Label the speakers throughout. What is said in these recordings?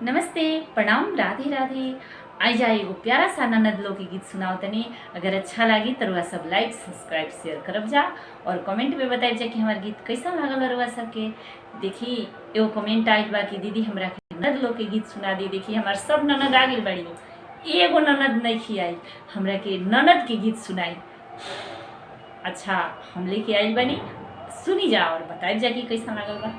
Speaker 1: नमस्ते, प्रणाम, राधे राधे। आज एगो प्यारा सा ननद लोग के गीत सुनाओ तनी। अगर अच्छा लगी तो रुआ सब लाइक सब्सक्राइब शेयर करब जा और कमेंट में बताइब जा कि हमार गीत कैसा लागल रुआ सबके। देखी एगो कमेंट आइल बा कि दीदी हमरा के ननद लोग के गीत सुना दी। देखी हमार सब ननद आ गइल बड़ी, एगो ननद नहीं खियाई हमरा के ननद के गीत सुनाई। अच्छा हम लेके आइल बनी, सुनी जा और बताइब जा कि कैसा लागल बा।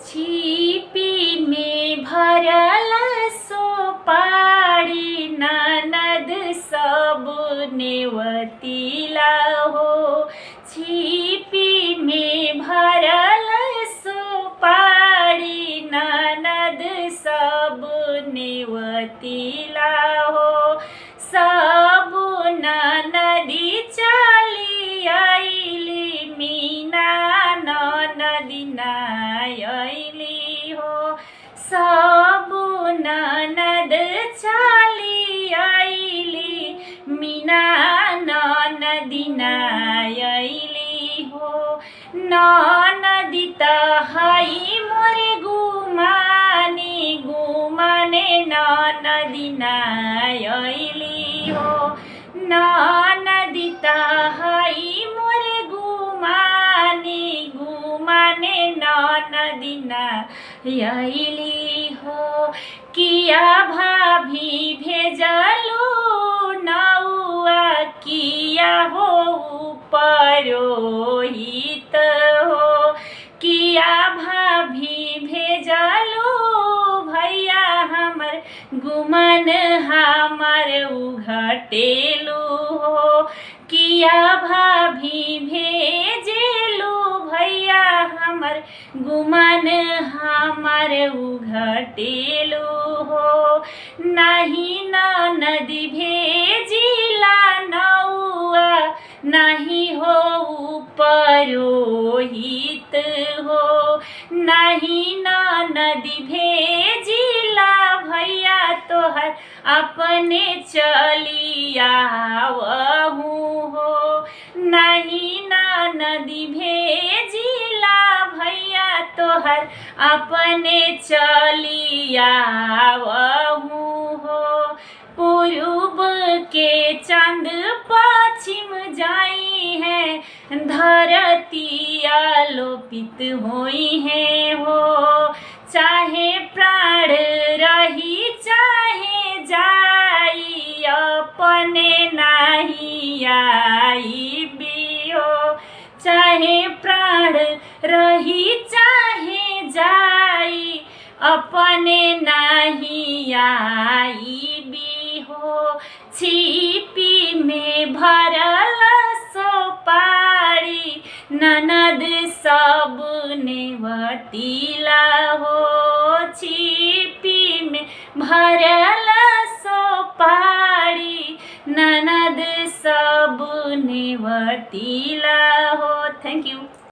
Speaker 1: छिपी में भरल सोपारी ननद सब नेवतीला हो। छिपी में भरल सोपारी ननद सब नेवतीला हो। सब ननदी चली आइली मीना ननदी आइली हो। सब ननद चली आइली मीना ननदी आइली हो। ननदी तहाई मोरे गुमानी गुमाने ननदी आइली हो। ननदी तहाई मोरे गुमानी गुमाने ननदी आइली हो। किया भाभी भेजलू नौआ किया हो परोहित हो। किया भाभी भेजलू भैया हमर गुमान हमर उघटेलू हो। किया भाभी भेजेलू भैया हमर गुमान हमर उघटेलू हो। नहीं ननदी भेजिला नौआ नहीं हो परोहित हो। नहीं ननदी भेजिला भैया तोहर अपने चली आवहू हो। नहीं ननदी भेजिला भैया तोहर अपने चली आवहू हो। पूर्व के चंद पश्चिम जाई है धरती आलोपित होई है हो। चाहे प्राण रही चाहे जाई अपने नहीं आई भी हो। चाहे प्राण रही चाहे जाई अपने नहीं आई भी हो। छिपी में भरल सोपारी ननद सब नेवतीला हो। छिपी में भरल सोपारी ननद सब नेवतीला हो। Thank you.